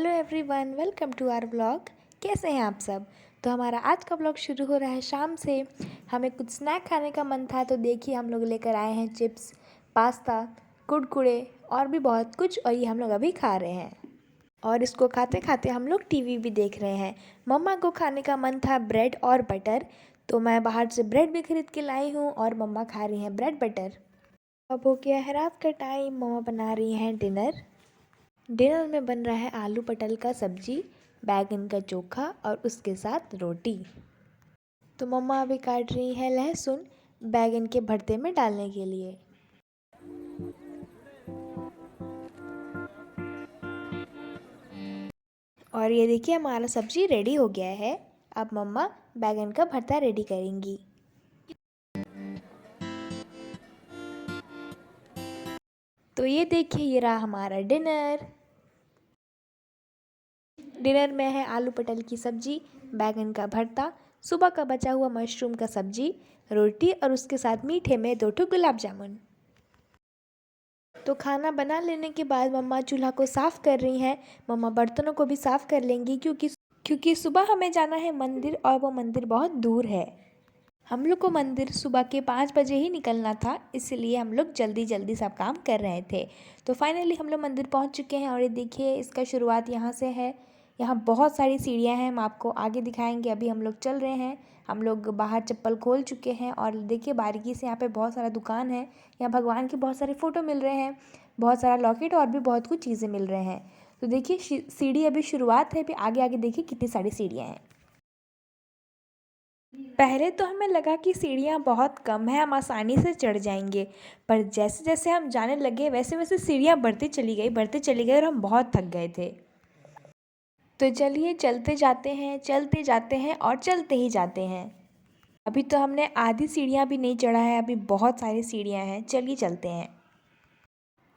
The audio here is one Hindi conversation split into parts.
Hello everyone, welcome to our blog. कैसे हैं आप सब। तो हमारा आज का ब्लॉग शुरू हो रहा है शाम से। हमें कुछ स्नैक खाने का मन था तो देखिए हम लोग लेकर आए हैं चिप्स, पास्ता, कुरकुरे और भी बहुत कुछ, और ये हम लोग अभी खा रहे हैं। और इसको खाते खाते हम लोग टीवी भी देख रहे हैं। मम्मा को खाने का मन था ब्रेड और बटर, तो मैं बाहर से ब्रेड भी खरीद के लाई हूँ और मम्मा खा रही हैं ब्रेड बटर। अब हो गया है रात का टाइम, मम्मा बना रही हैं डिनर। डिनर में बन रहा है आलू पटल का सब्जी, बैगन का चोखा और उसके साथ रोटी। तो मम्मा अभी काट रही है लहसुन बैगन के भरते में डालने के लिए। और ये देखिए हमारा सब्जी रेडी हो गया है। अब मम्मा बैगन का भरता रेडी करेंगी। तो ये देखिए ये रहा हमारा डिनर। डिनर में है आलू पटल की सब्जी, बैगन का भरता, सुबह का बचा हुआ मशरूम का सब्जी, रोटी और उसके साथ मीठे में 2 गुलाब जामुन। तो खाना बना लेने के बाद मम्मा चूल्हा को साफ़ कर रही हैं। मम्मा बर्तनों को भी साफ़ कर लेंगी क्योंकि सुबह हमें जाना है मंदिर और वो मंदिर बहुत दूर है। हम लोग को मंदिर सुबह के 5 बजे ही निकलना था, इसलिए हम लोग जल्दी जल्दी सब काम कर रहे थे। तो फाइनली हम लोग मंदिर पहुंच चुके हैं और ये देखिए इसका शुरुआत यहाँ से है। यहाँ बहुत सारी सीढ़ियाँ हैं, हम आपको आगे दिखाएंगे। अभी हम लोग चल रहे हैं, हम लोग बाहर चप्पल खोल चुके हैं और देखिए बारीकी से यहाँ पे बहुत सारा दुकान है। यहाँ भगवान के बहुत सारे फ़ोटो मिल रहे हैं, बहुत सारा लॉकेट और भी बहुत कुछ चीज़ें मिल रहे हैं। तो देखिए सीढ़ी अभी शुरुआत है, फिर आगे आगे देखिए कितनी सारी सीढ़ियाँ हैं। पहले तो हमें लगा कि सीढ़ियाँ बहुत कम है, हम आसानी से चढ़ जाएंगे, पर जैसे जैसे हम जाने लगे वैसे वैसे सीढ़ियाँ बढ़ती चली गई और हम बहुत थक गए थे। तो चलिए चलते जाते हैं और चलते ही जाते हैं। अभी तो हमने आधी सीढ़ियाँ भी नहीं चढ़ा है, अभी बहुत सारी सीढ़ियाँ हैं, चलिए चलते हैं।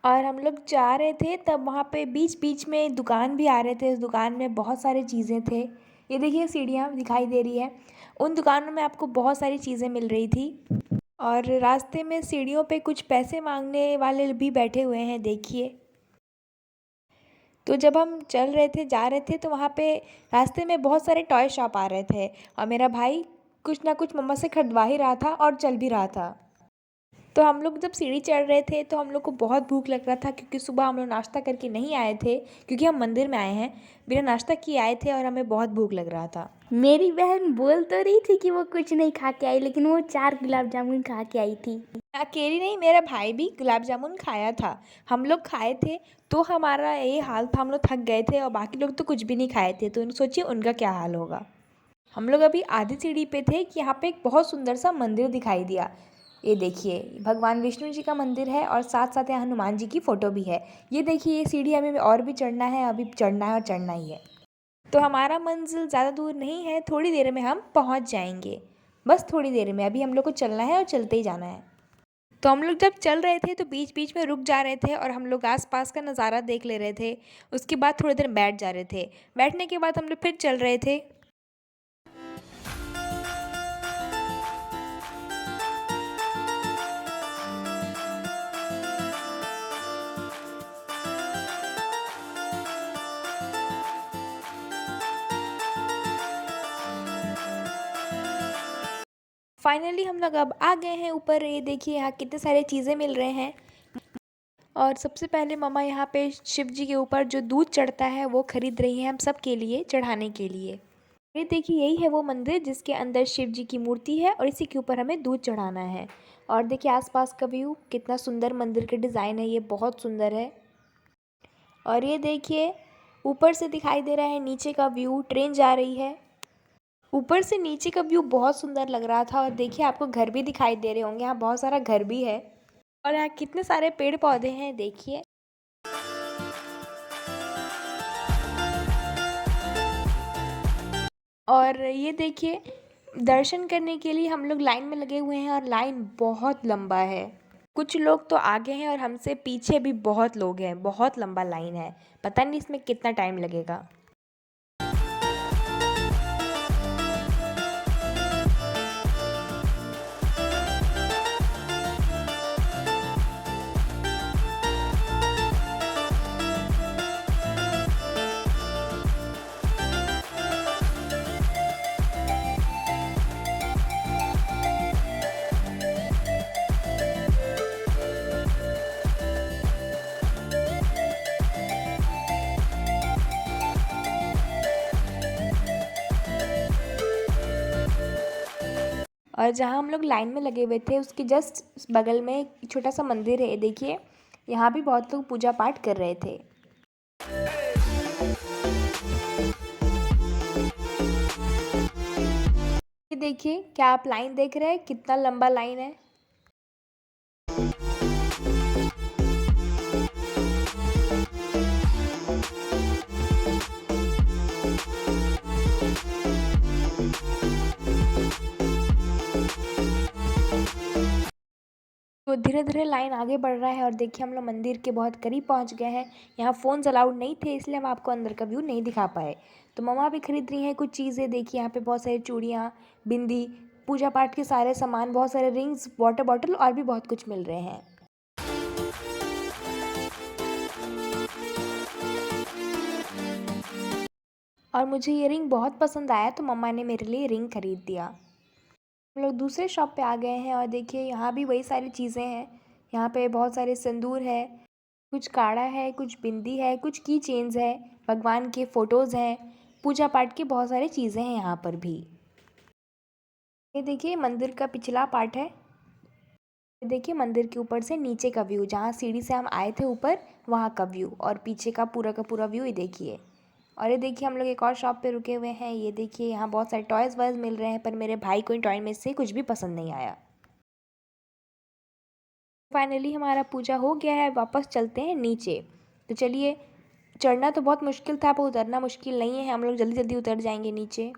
और हम लोग जा रहे थे तब वहाँ पे बीच बीच में दुकान भी आ रहे थे, उस दुकान में बहुत सारी चीज़ें थे। ये देखिए सीढ़ियाँ दिखाई दे रही है, उन दुकानों में आपको बहुत सारी चीज़ें मिल रही थी। और रास्ते में सीढ़ियों पे कुछ पैसे मांगने वाले भी बैठे हुए हैं, देखिए। तो जब हम चल रहे थे जा रहे थे तो वहाँ पे रास्ते में बहुत सारे टॉय शॉप आ रहे थे और मेरा भाई कुछ ना कुछ मम्मा से खरीदवा ही रहा था और चल भी रहा था। तो हम लोग जब सीढ़ी चढ़ रहे थे तो हम लोग को बहुत भूख लग रहा था, क्योंकि सुबह हम लोग नाश्ता करके नहीं आए थे, क्योंकि हम मंदिर में आए हैं, बिना नाश्ता किए आए थे और हमें बहुत भूख लग रहा था। मेरी बहन बोल तो रही थी कि वो कुछ नहीं खा के आई, लेकिन वो 4 गुलाब जामुन खा के आई थी। अकेली नहीं, मेरा भाई भी गुलाब जामुन खाया था। हम लोग खाए थे तो हमारा ये हाल था, हम लोग थक गए थे और बाकी लोग तो कुछ भी नहीं खाए थे, तो सोचिए उनका क्या हाल होगा। हम लोग अभी आधी सीढ़ी पे थे कि यहाँ पे एक बहुत सुंदर सा मंदिर दिखाई दिया। ये देखिए भगवान विष्णु जी का मंदिर है और साथ साथ यहाँ हनुमान जी की फ़ोटो भी है। ये देखिए ये सीढ़ी हमें और भी चढ़ना है, अभी चढ़ना है और चढ़ना ही है। तो हमारा मंजिल ज़्यादा दूर नहीं है, थोड़ी देर में हम पहुँच जाएंगे, बस थोड़ी देर में। अभी हम लोग को चलना है और चलते ही जाना है। तो हम लोग जब चल रहे थे तो बीच बीच में रुक जा रहे थे और हम लोग आसपास का नज़ारा देख ले रहे थे। उसके बाद थोड़ी देर बैठ जा रहे थे, बैठने के बाद हम लोग फिर चल रहे थे। फाइनली हम लोग अब आ गए हैं ऊपर। ये देखिए यहाँ कितने सारे चीज़ें मिल रहे हैं। और सबसे पहले मम्मा यहाँ पे शिव जी के ऊपर जो दूध चढ़ता है वो खरीद रही हैं हम सब के लिए चढ़ाने के लिए। ये देखिए यही है वो मंदिर जिसके अंदर शिव जी की मूर्ति है और इसी के ऊपर हमें दूध चढ़ाना है। और देखिए आसपास का व्यू कितना सुंदर मंदिर का डिज़ाइन है, ये बहुत सुंदर है। और ये देखिए ऊपर से दिखाई दे रहा है नीचे का व्यू, ट्रेन जा रही है। ऊपर से नीचे का व्यू बहुत सुंदर लग रहा था। और देखिए आपको घर भी दिखाई दे रहे होंगे, यहाँ बहुत सारा घर भी है और यहाँ कितने सारे पेड़ पौधे हैं, देखिए। और ये देखिए दर्शन करने के लिए हम लोग लाइन में लगे हुए हैं और लाइन बहुत लंबा है। कुछ लोग तो आगे हैं और हमसे पीछे भी बहुत लोग हैं, बहुत लंबा लाइन है, पता नहीं इसमें कितना टाइम लगेगा। और जहाँ हम लोग लाइन में लगे हुए थे उसके जस्ट बगल में एक छोटा सा मंदिर है, देखिए यहाँ भी बहुत लोग पूजा पाठ कर रहे थे। ये देखिए, क्या आप लाइन देख रहे हैं, कितना लंबा लाइन है। तो धीरे-धीरे लाइन आगे बढ़ रहा है और देखिए हम लोग मंदिर के बहुत करीब पहुंच गए हैं। यहाँ फ़ोन्स अलाउड नहीं थे इसलिए हम आपको अंदर का व्यू नहीं दिखा पाए। तो मम्मा भी खरीद रही हैं कुछ चीज़ें, देखिए यहाँ पे बहुत सारी चूड़ियाँ, बिंदी, पूजा पाठ के सारे सामान, बहुत सारे रिंग्स, वाटर बॉटल और भी बहुत कुछ मिल रहे हैं। और मुझे ये रिंग बहुत पसंद आया तो मम्मा ने मेरे लिए रिंग खरीद दिया। हम लोग दूसरे शॉप पे आ गए हैं और देखिए यहाँ भी वही सारी चीज़ें हैं। यहाँ पे बहुत सारे सिंदूर है, कुछ काढ़ा है, कुछ बिंदी है, कुछ की चेन्स है, भगवान के फ़ोटोज़ हैं, पूजा पाठ की बहुत सारी चीज़ें हैं यहाँ पर भी। ये देखिए मंदिर का पिछला पार्ट है। ये देखिए मंदिर के ऊपर से नीचे का व्यू, जहाँ सीढ़ी से हम आए थे ऊपर वहाँ का व्यू, और पीछे का पूरा व्यू ये देखिए। और ये देखिए हम लोग एक और शॉप पे रुके हुए हैं। ये देखिए यहाँ बहुत सारे टॉयज़ वॉयज़ मिल रहे हैं, पर मेरे भाई को इन टॉय में से कुछ भी पसंद नहीं आया। फाइनली हमारा पूजा हो गया है, वापस चलते हैं नीचे। तो चलिए, चढ़ना तो बहुत मुश्किल था पर उतरना मुश्किल नहीं है, हम लोग जल्दी जल्दी उतर जाएंगे नीचे।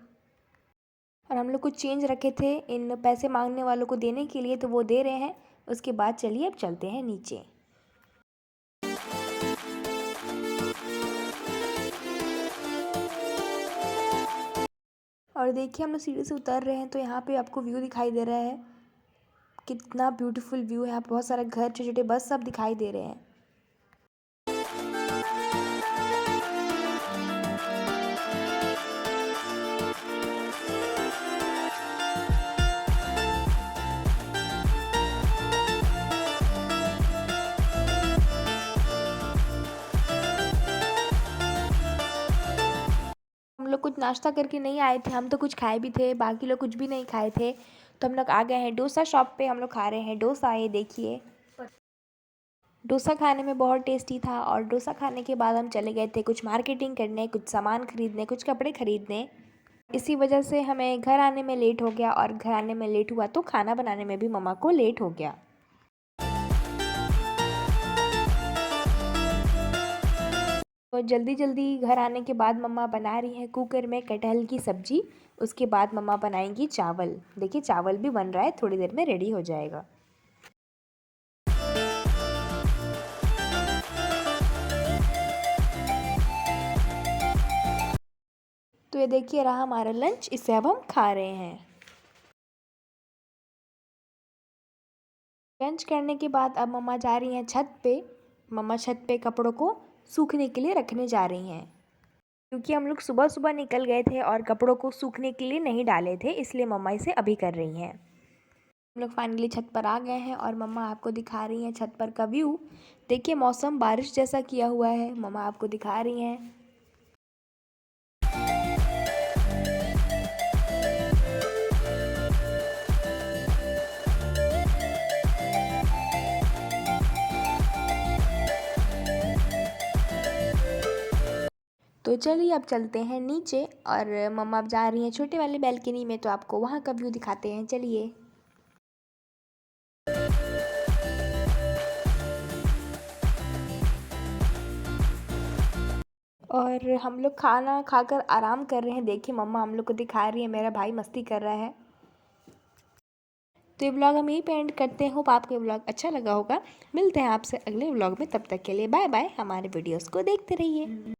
और हम लोग कुछ चेंज रखे थे इन पैसे मांगने वालों को देने के लिए, तो वो दे रहे हैं। उसके बाद चलिए अब चलते हैं नीचे। और देखिए हम लोग सीढ़ी से उतर रहे हैं तो यहाँ पे आपको व्यू दिखाई दे रहा है, कितना ब्यूटीफुल व्यू है। यहाँ पे बहुत सारा घर, छोटे छोटे बस सब दिखाई दे रहे हैं। हम लोग कुछ नाश्ता करके नहीं आए थे, हम तो कुछ खाए भी थे, बाकी लोग कुछ भी नहीं खाए थे। तो हम लोग आ गए हैं डोसा शॉप पे, हम लोग खा रहे हैं डोसा। ये देखिए डोसा खाने में बहुत टेस्टी था। और डोसा खाने के बाद हम चले गए थे कुछ मार्केटिंग करने, कुछ सामान खरीदने, कुछ कपड़े खरीदने। इसी वजह से हमें घर आने में लेट हो गया, और घर आने में लेट हुआ तो खाना बनाने में भी मम्मा को लेट हो गया। तो जल्दी जल्दी घर आने के बाद मम्मा बना रही हैं कुकर में कटहल की सब्जी। उसके बाद मम्मा बनाएंगी चावल। देखिए चावल भी बन रहा है, थोड़ी देर में रेडी हो जाएगा। तो ये देखिए रहा हमारा लंच, इसे अब हम खा रहे हैं। लंच करने के बाद अब मम्मा जा रही हैं छत पे। मम्मा छत पे कपड़ों को सूखने के लिए रखने जा रही हैं, क्योंकि हम लोग सुबह सुबह निकल गए थे और कपड़ों को सूखने के लिए नहीं डाले थे, इसलिए मम्मा इसे अभी कर रही हैं। हम लोग फाइनली छत पर आ गए हैं और मम्मा आपको दिखा रही हैं छत पर का व्यू। देखिए मौसम बारिश जैसा किया हुआ है, मम्मा आपको दिखा रही हैं। तो चलिए अब चलते हैं नीचे, और मम्मा अब जा रही हैं छोटे वाले बैल्कनी में, तो आपको वहाँ का व्यू दिखाते हैं, चलिए। और हम लोग खाना खाकर आराम कर रहे हैं। देखिए मम्मा हम लोग को दिखा रही है, मेरा भाई मस्ती कर रहा है। तो ये व्लॉग हम यहीं पे एंड करते हैं। होप आपको ये व्लॉग अच्छा लगा होगा। मिलते हैं आपसे अगले व्लॉग में, तब तक के लिए बाय बाय। हमारे वीडियोस को देखते रहिए।